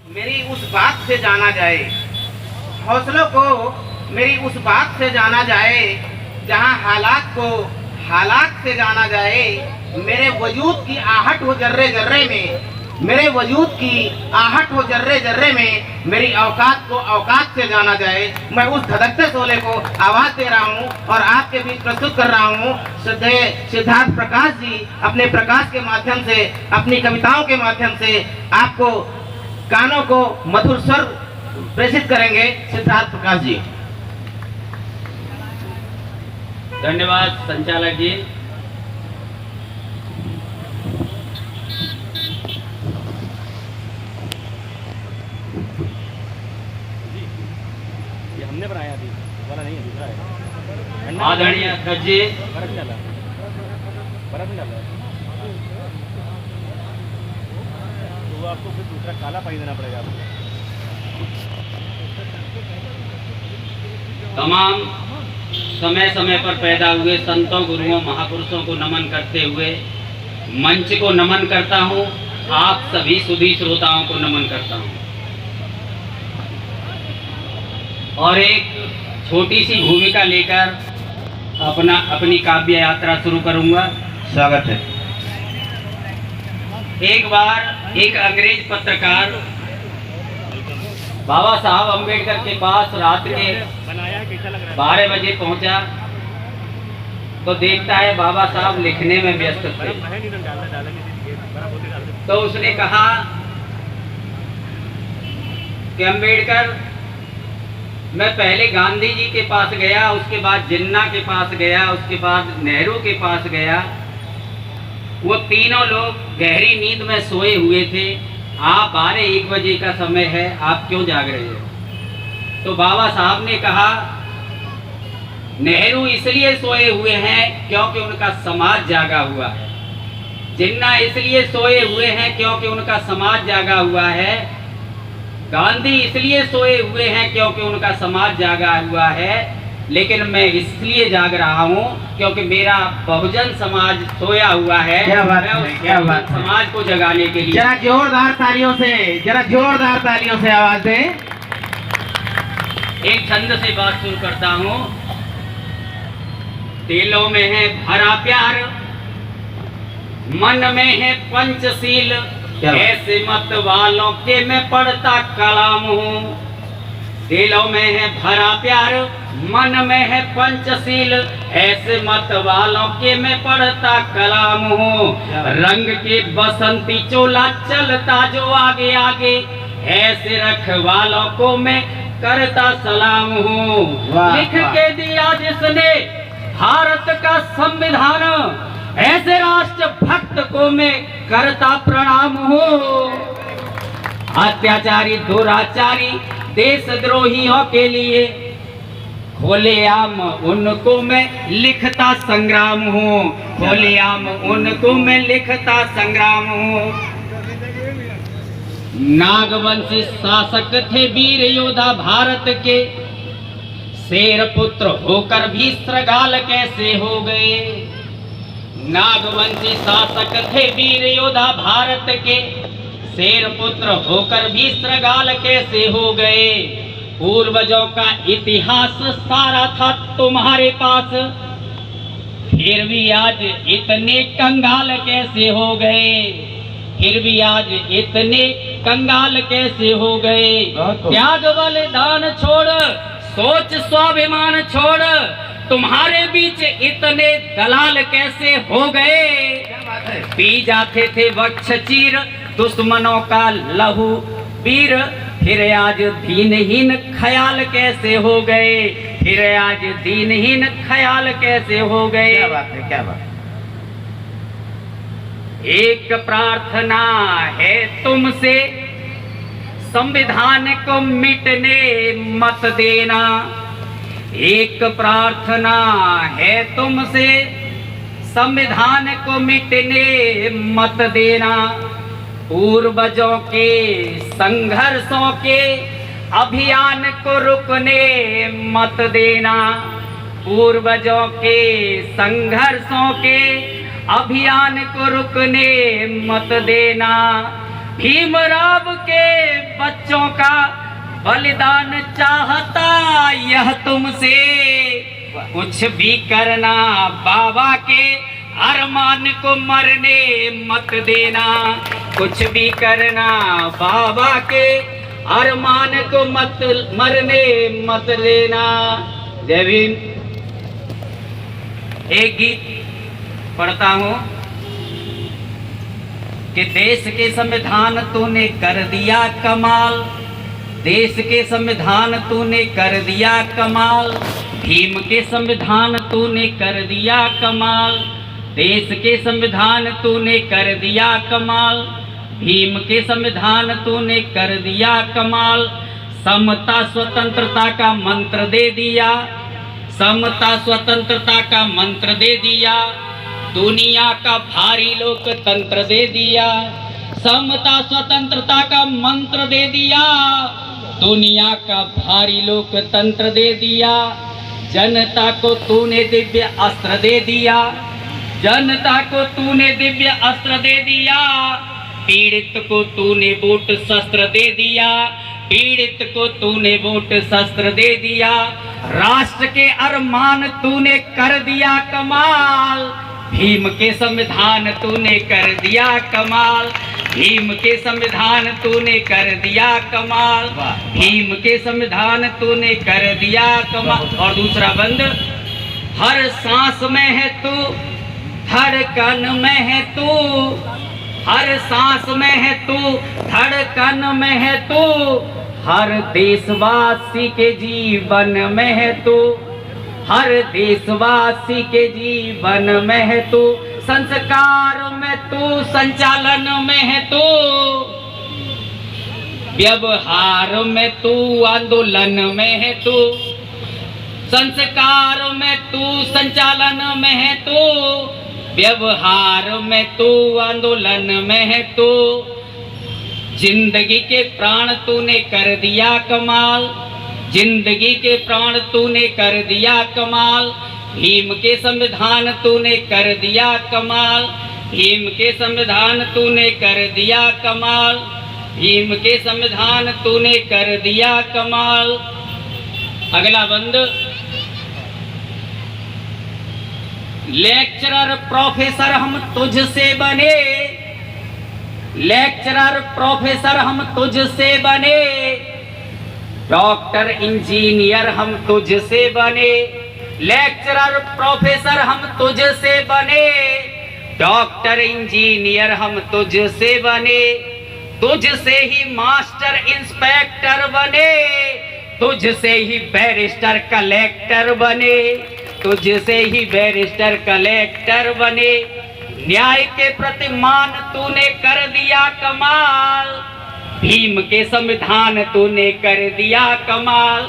मेरी उस बात से जाना जाए, हौसलों को मेरी उस बात से जाना जाए, जहां हालात को हालात से जाना जाए। मेरे वजूद की आहट हो जर्रे जर्रे में, मेरे वजूद की आहट हो जर्रे जर्रे में, मेरी औकात को औकात से जाना जाए। मैं उस धधकते शोले को आवाज दे रहा हूँ और आपके बीच प्रस्तुत कर रहा हूँ। श्रद्धेय सिद्धार्थ प्रकाश जी अपने प्रकाश के माध्यम से, अपनी कविताओं के माध्यम से आपको गानों को मधुर स्वर प्रेषित करेंगे। सिद्धार्थ प्रकाश जी। धन्यवाद संचालक जी। ये हमने बनाया अभी वाला नहीं है, दूसरा है। आदरणीय अध्यक्ष जी, बर्फ डाला, बर्फ डाला तो आपको फिर दूसरा काला पानी देना पड़ेगा आपको। तमाम समय समय पर पैदा हुए संतों, गुरुओं, महापुरुषों को नमन करते हुए मंच को नमन करता हूँ। आप सभी सुधी श्रोताओं को नमन करता हूँ और एक छोटी सी भूमिका लेकर अपनी काव्य यात्रा शुरू करूंगा। स्वागत है। एक बार एक अंग्रेज पत्रकार बाबा साहब अम्बेडकर के पास रात के बनाया कैसा लग रहा है? 12 बजे पहुंचा तो देखता है बाबा साहब लिखने में व्यस्त थे। बर्फ है नहीं, डालना डालना नहीं, बर्फ होते डाल दो। तो उसने कहा कि अम्बेडकर, मैं पहले गांधी जी के पास गया, उसके बाद जिन्ना के पास गया, उसके बाद नेहरू के पास गया। वो तीनों लोग गहरी नींद में सोए हुए थे। आप 12-1 बजे का समय है, आप क्यों जाग रहे हैं? तो बाबा साहब ने कहा, नेहरू इसलिए सोए हुए हैं क्योंकि उनका समाज जागा हुआ है। जिन्ना इसलिए सोए हुए हैं क्योंकि उनका समाज जागा हुआ है। गांधी इसलिए सोए हुए हैं क्योंकि उनका समाज जागा हुआ है। लेकिन मैं इसलिए जाग रहा हूँ क्योंकि मेरा बहुजन समाज सोया हुआ है। क्या बात मैं है, उस क्या बात बहुजन है। समाज को जगाने के लिए जरा जोरदार तालियों से, जरा जोरदार तालियों से आवाज दें। एक छंद से बात शुरू करता हूँ। दिलों में है भरा प्यार, मन में है पंचशील, ऐसे मत वालों के मैं पढ़ता कलाम हूँ। दिलों में है भरा प्यार, मन में है पंचशील, ऐसे मत वालों के मैं पढ़ता कलाम हूँ। रंग के बसंती चोला चलता जो आगे आगे, ऐसे रखवालों को मैं करता सलाम हूँ। लिख के दिया जिसने भारत का संविधान, ऐसे राष्ट्र भक्त को मैं करता प्रणाम हूँ। अत्याचारी दुराचारी देशद्रोहियों के लिए खुलेआम उनको मैं लिखता संग्राम हूँ। खुलेआम उनको मैं लिखता संग्राम हूँ। नागवंशी शासक थे वीर योद्धा भारत के, शेर पुत्र होकर भी श्रगाल कैसे हो गए। नागवंशी शासक थे वीर योद्धा भारत के, शेर पुत्र होकर भी श्रगाल कैसे हो गए। पूर्वजों का इतिहास सारा था तुम्हारे पास, फिर भी आज इतने कंगाल कैसे हो गए। फिर भी आज इतने कंगाल कैसे हो गए। त्याग बलिदान छोड़, सोच स्वाभिमान छोड़, तुम्हारे बीच इतने दलाल कैसे हो गए। पी जाते थे वक्ष चीर दुश्मनों का लहू वीर, फिर आज दीनहीन ख्याल कैसे हो गए। फिर आज दीनहीन ख्याल कैसे हो गए। क्या बात है, क्या बात। एक प्रार्थना है तुमसे, संविधान को मिटने मत देना। एक प्रार्थना है तुमसे, संविधान को मिटने मत देना। पूर्वजों के संघर्षों के अभियान को रुकने मत देना। पूर्वजों के संघर्षों के अभियान को रुकने मत देना। भीमराव के बच्चे बलिदान चाहता यह तुमसे, कुछ भी करना बाबा के अरमान को मरने मत देना, कुछ भी करना बाबा के अरमान को मत मरने मत देना। जय भीम। एक गीत पढ़ता हूँ कि देश के संविधान तूने कर दिया कमाल, देश के संविधान तूने कर दिया कमाल, भीम के संविधान तूने कर दिया कमाल, देश के संविधान तूने कर दिया कमाल, भीम के संविधान तूने कर दिया कमाल। समता स्वतंत्रता का मंत्र दे दिया, समता स्वतंत्रता का मंत्र दे दिया, दुनिया का भारी लोकतंत्र दे दिया, समता स्वतंत्रता का मंत्र दे दिया, दुनिया का भारी लोकतंत्र दे दिया। जनता को तूने दिव्य अस्त्र दे दिया, जनता को तूने दिव्य अस्त्र दे दिया, पीड़ित को तूने बूट शस्त्र दे दिया, पीड़ित को तूने बूट शस्त्र दे दिया। राष्ट्र के अरमान तूने कर दिया कमाल, भीम के संविधान तूने कर दिया कमाल, भीम के संविधान तूने कर दिया कमाल, भीम के संविधान तूने कर दिया कमाल। और दूसरा बंद, हर सांस में है तू, धड़कन में है तू, हर सांस में है तू, धड़कन में है तू, हर देशवासी के जीवन में है तू, हर देशवासी के जीवन में है तू, संस्कार में तू, संचालन में है तू, व्यवहार में तू, आंदोलन में है तू, संस्कार में तू, संचालन में है तू, व्यवहार में तू, आंदोलन में है तू। जिंदगी के प्राण तूने कर दिया कमाल, जिंदगी के प्राण तूने कर दिया कमाल, भीम के संविधान तूने कर दिया कमाल, भीम के संविधान तूने कर दिया कमाल, भीम के संविधान तूने कर दिया कमाल। अगला बंद, लेक्चरर प्रोफेसर हम तुझसे बने, लेक्चरर प्रोफेसर हम तुझसे बने, डॉक्टर इंजीनियर हम तुझसे बने, लेक्चरर प्रोफेसर हम तुझसे बने, डॉक्टर इंजीनियर हम तुझसे बने, तुझसे ही मास्टर इंस्पेक्टर बने, तुझसे ही बैरिस्टर कलेक्टर बने, तुझसे ही बैरिस्टर कलेक्टर बने। न्याय के प्रति मान तूने कर दिया कमाल, भीम के संविधान तूने कर दिया कमाल,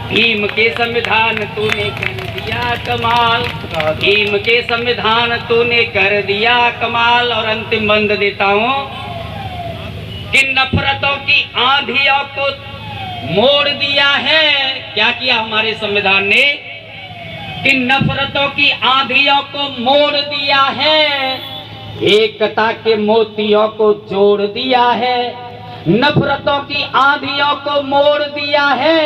भीम के संविधान तूने कर दिया कमाल, भीम के संविधान तूने कर दिया कमाल। और अंतिम बंद देता हूँ कि नफरतों की आंधियों को मोड़ दिया है। क्या किया हमारे संविधान ने? कि नफरतों की आंधियों को मोड़ दिया है, एकता के मोतियों को जोड़ दिया है, नफरतों की आंधियों को मोड़ दिया है,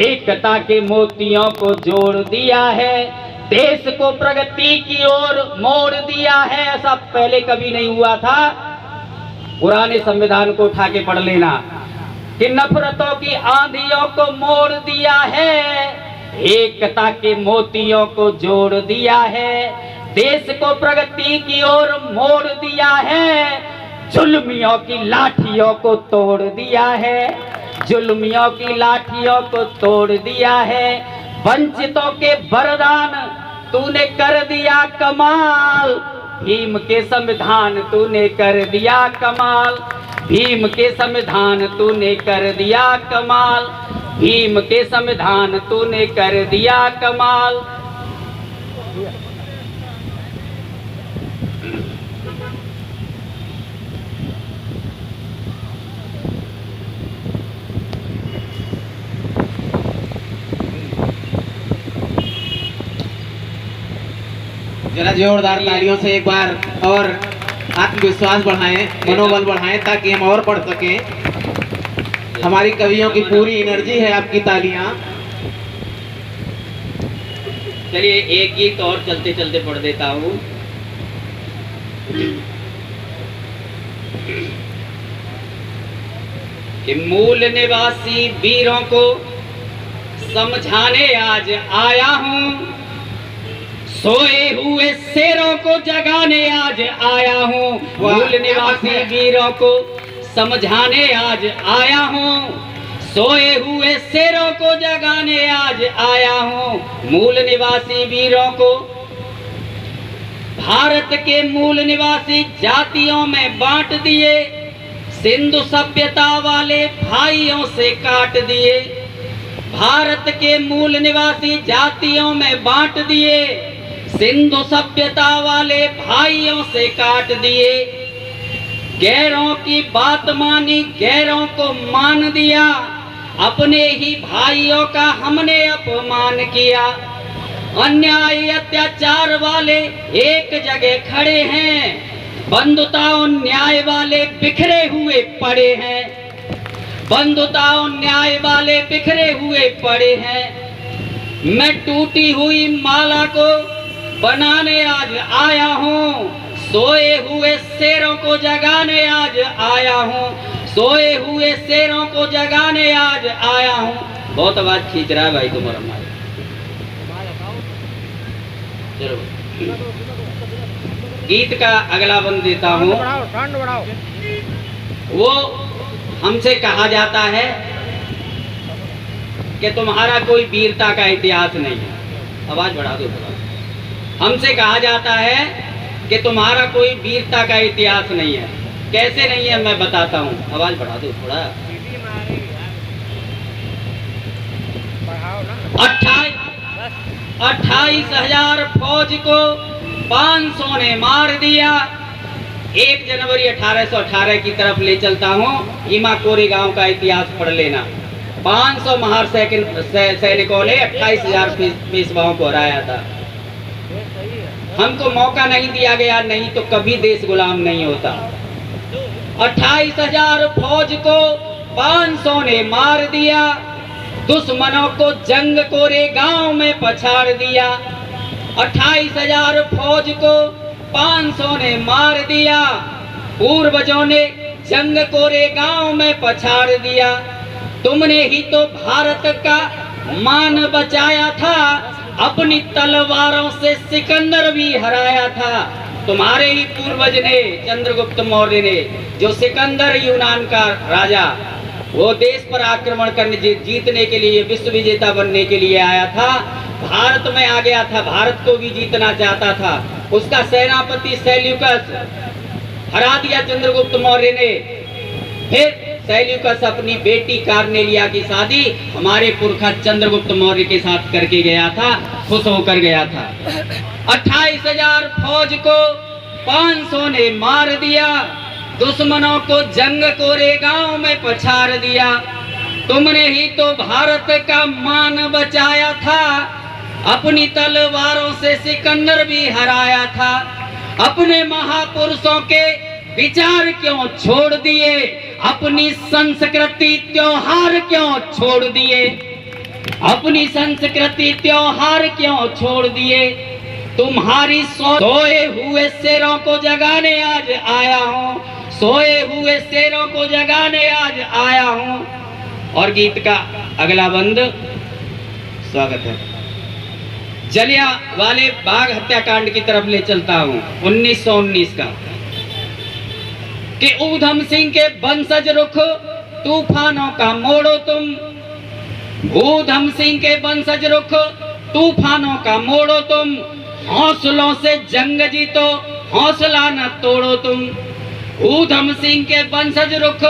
एकता के मोतियों को जोड़ दिया है, देश को प्रगति की ओर मोड़ दिया है। ऐसा पहले कभी नहीं हुआ था। पुराने संविधान को उठा के पढ़ लेना कि नफरतों की आंधियों को मोड़ दिया है, एकता के मोतियों को जोड़ दिया है, देश को प्रगति की ओर मोड़ दिया है, जुल्मियों की लाठियों को तोड़ दिया है, जुल्मियों की लाठियों को तोड़ दिया है, वंचितों के वरदान तूने कर दिया कमाल, भीम के संविधान तूने कर दिया कमाल, भीम के संविधान तूने कर दिया कमाल, भीम के संविधान तूने कर दिया कमाल। जरा जोरदार तालियों से एक बार और आत्मविश्वास बढ़ाएं, मनोबल बढ़ाएं ताकि हम और पढ़ सकें। हमारी कवियों की पूरी एनर्जी है आपकी तालियां। चलिए एक गीत और चलते चलते पढ़ देता हूँ। कि मूल निवासी वीरों को समझाने आज आया हूँ, सोए हुए शेरों को जगाने आज आया हूँ। मूल निवासी वीरों को समझाने आज आया हूँ, सोए हुए शेरों को जगाने आज आया हूँ। मूल निवासी वीरों को भारत के मूल निवासी जातियों में बांट दिए, सिंधु सभ्यता वाले भाइयों से काट दिए। भारत के मूल निवासी जातियों में बांट दिए, सिंधु सभ्यता वाले भाइयों से काट दिए। गैरों की बात मानी, गैरों को मान दिया, अपने ही भाइयों का हमने अपमान किया। अन्याय अत्याचार वाले एक जगह खड़े हैं, बंधुता और न्याय वाले बिखरे हुए पड़े हैं। बंधुता और न्याय वाले बिखरे हुए पड़े हैं। मैं टूटी हुई माला को बनाने आज आया हूँ, सोए हुए शेरों को जगाने आज आया हूँ। सोए हुए शेरों को जगाने आज आया हूँ। बहुत आवाज खींच रहा है भाई तुम्हारा हमारे। चलो गीत का अगला बंद देता हूँ। वो हमसे कहा जाता है कि तुम्हारा कोई वीरता का इतिहास नहीं है। आवाज बढ़ा दो थोड़ा। हमसे कहा जाता है कि तुम्हारा कोई वीरता का इतिहास नहीं है। कैसे नहीं है मैं बताता हूँ। आवाज बढ़ा दो थोड़ा। 28,000 फौज को 500 ने मार दिया। 1 जनवरी 1818 की तरफ ले चलता हूँ। ईमा कोरेगांव का इतिहास पढ़ लेना। 500 महार सैनिकों ने 28,000 पेशवाओं को हराया था। हमको मौका नहीं दिया गया, नहीं तो कभी देश गुलाम नहीं होता। 28,000 फौज को 500 ने मार दिया, दुश्मनों को जंग कोरेगांव में पछाड़ दिया। 28,000 फौज को 500 ने मार दिया, पूर्वजों ने जंग कोरेगांव में पछाड़ दिया। तुमने ही तो भारत का मान बचाया था, अपनी तलवारों से सिकंदर भी हराया था। तुम्हारे ही पूर्वज ने, चंद्रगुप्त मौर्य ने, जो सिकंदर यूनान का राजा, वो देश पर आक्रमण करने, जीतने के लिए, विश्व विजेता बनने के लिए आया था। भारत में आ गया था, भारत को भी जीतना चाहता था। उसका सेनापति सेल्यूकस हरा दिया चंद्रगुप्त मौर्य ने। फिर सेल्यूकस अपनी बेटी कार्नेलिया की शादी हमारे पुरखा चंद्रगुप्त मौर्य के साथ करके गया था, खुश होकर गया था। 28,000 फौज को 500 ने मार दिया, दुश्मनों को जंग कोरेगांव में पछाड़ दिया। तुमने ही तो भारत का मान बचाया था, अपनी तलवारों से सिकंदर भी हराया था। अपने महापुरुषों के विचार क्यों छोड़ दिए, अपनी संस्कृति त्योहार क्यों छोड़ दिए, अपनी संस्कृति त्योहार क्यों छोड़ दिए। तुम्हारी सोए हुए शेरों को जगाने आज आया हूँ, सोए हुए शेरों को जगाने आज आया हूँ। और गीत का अगला बंद स्वागत है। जलियांवाले बाग हत्याकांड की तरफ ले चलता हूँ, 1919 का। कि ऊधम सिंह के वंशज रुख तूफानों का मोड़ो तुम, ऊधम सिंह के वंशज रुख तूफानों का मोड़ो तुम। हौसलों से जंग जीतो, हौसला न तोड़ो तुम। ऊधम सिंह के वंशज रुख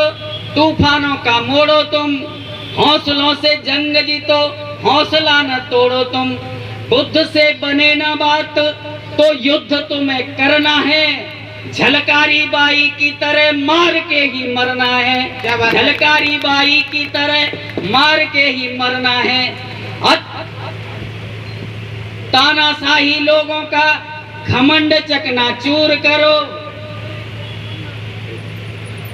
तूफानों का मोड़ो तुम, हौसलों से जंग जीतो, हौसला न तोड़ो तुम। बुद्ध से बने ना बात तो युद्ध तुम्हें करना है, झलकारी बाई की तरह मार के ही मरना है, झलकारी बाई की तरह मार के ही मरना है। तानाशाही लोगों का घमंड चकनाचूर करो,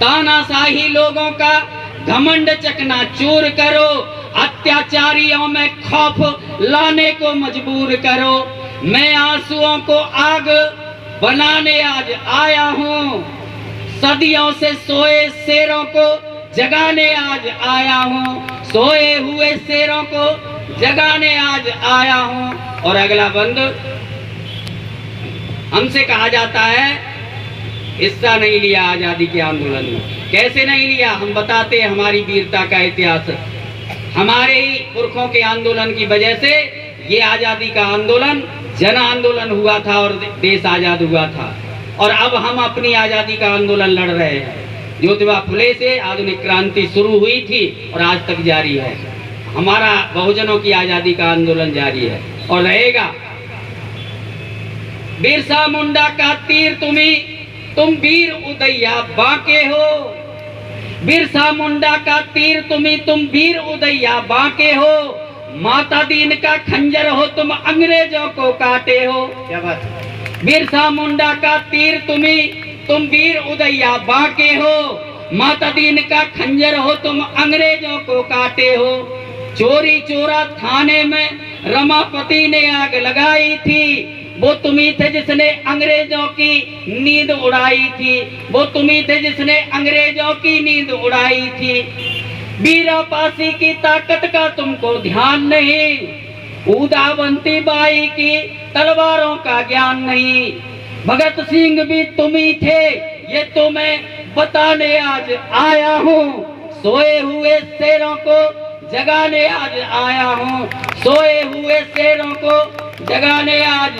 तानाशाही लोगों का घमंड चकना चूर करो, अत्याचारियों में खौफ लाने को मजबूर करो। मैं आंसुओं को आग बनाने आज आया हूँ, सदियों से सोए शेरों को जगाने आज आया हूँ, सोए हुए शेरों को जगाने आज आया हूँ। और अगला बंद, हमसे कहा जाता है हिस्सा नहीं लिया आजादी के आंदोलन में। कैसे नहीं लिया? हम बताते हैं हमारी वीरता का इतिहास। हमारे ही पुरखों के आंदोलन की वजह से ये आजादी का आंदोलन जन आंदोलन हुआ था और देश आजाद हुआ था। और अब हम अपनी आजादी का आंदोलन लड़ रहे हैं। ज्योतिबा फुले से आधुनिक क्रांति शुरू हुई थी और आज तक जारी है। हमारा बहुजनों की आजादी का आंदोलन जारी है और रहेगा। बिरसा मुंडा का तीर तुम वीर उदैया बांके हो, बिरसा मुंडा का तीर तुम वीर उदैया बांके हो, माता दीन का खंजर हो तुम अंग्रेजों को काटे हो। क्या बात है? बिरसा मुंडा का तीर तुम वीर उदैया बांके हो, माता दीन का खंजर हो तुम अंग्रेजों को काटे हो। चोरी चोरा थाने में रमापति ने आग लगाई थी, वो तुम्ही थे जिसने अंग्रेजों की नींद उड़ाई थी, वो तुम्ही थे जिसने अंग्रेजों की नींद उड़ाई थी। बीरापासी की ताकत का तुमको ध्यान नहीं, उदावंती बाई की तलवारों का ज्ञान नहीं। भगत सिंह भी तुम ही थे, ये तो मैं बताने आज आया हूँ। सोए हुए शेरों को जगाने आज आया हूँ, सोए हुए शेरों को जगाने आज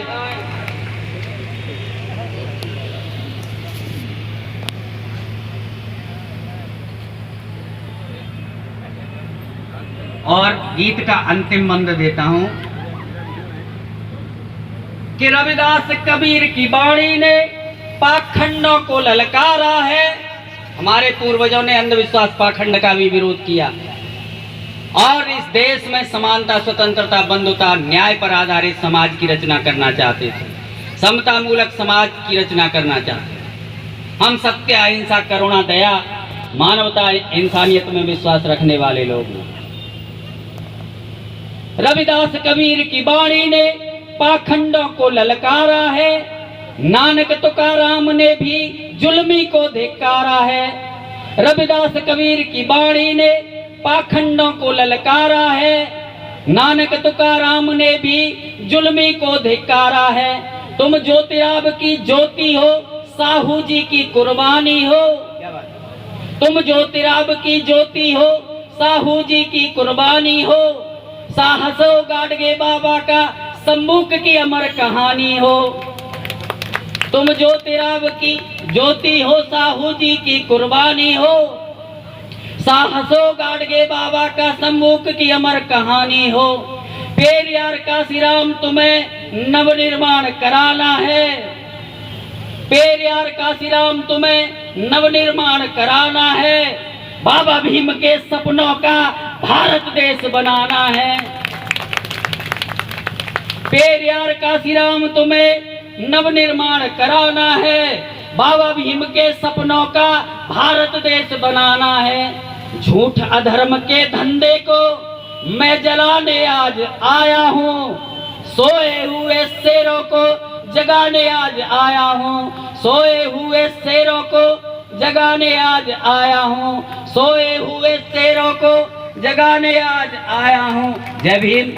और गीत का अंतिम मंद देता हूं कि रविदास कबीर की वाणी ने पाखंडों को ललकारा है। हमारे पूर्वजों ने अंधविश्वास पाखंड का भी विरोध किया और इस देश में समानता, स्वतंत्रता, बंधुता, न्याय पर आधारित समाज की रचना करना चाहते थे, समता मूलक समाज की रचना करना चाहते थे। हम सत्य, अहिंसा, करुणा, दया, मानवता, इंसानियत में विश्वास रखने वाले लोग हैं। रविदास कबीर की वाणी ने पाखंडों को ललकारा है, नानक तुकाराम ने भी जुल्मी को धिक्कारा है। रविदास कबीर की वाणी ने पाखंडों को ललकारा है, नानक तुकाराम ने भी जुल्मी को धिक्कारा है। तुम ज्योतिराव की ज्योति हो, साहू जी की कुर्बानी हो, तुम ज्योतिराव की ज्योति हो, साहू जी की कुर्बानी हो। साहसो गाडगे बाबा का सम्मुख की अमर कहानी हो, तुम ज्योतिराव की ज्योति हो, साहू जी की कुर्बानी हो। साहसो गाडगे बाबा का सम्मुख की अमर कहानी हो। पेरियार काशीराम तुम्हें नवनिर्माण कराना है, पेरियार काशीराम तुम्हें नवनिर्माण कराना है। बाबा भीम के सपनों का भारत देश बनाना है। पेरियार काशीराम तुम्हें नवनिर्माण कराना है, बाबा भीम के सपनों का भारत देश बनाना है। झूठ अधर्म के धंधे को मैं जलाने आज आया हूँ, सोए हुए शेरों को जगाने आज आया हूँ, सोए हुए शेरों को जगाने आज आया हूँ, सोए हुए शेरों को जगाने आज आया हूँ। जय भीम।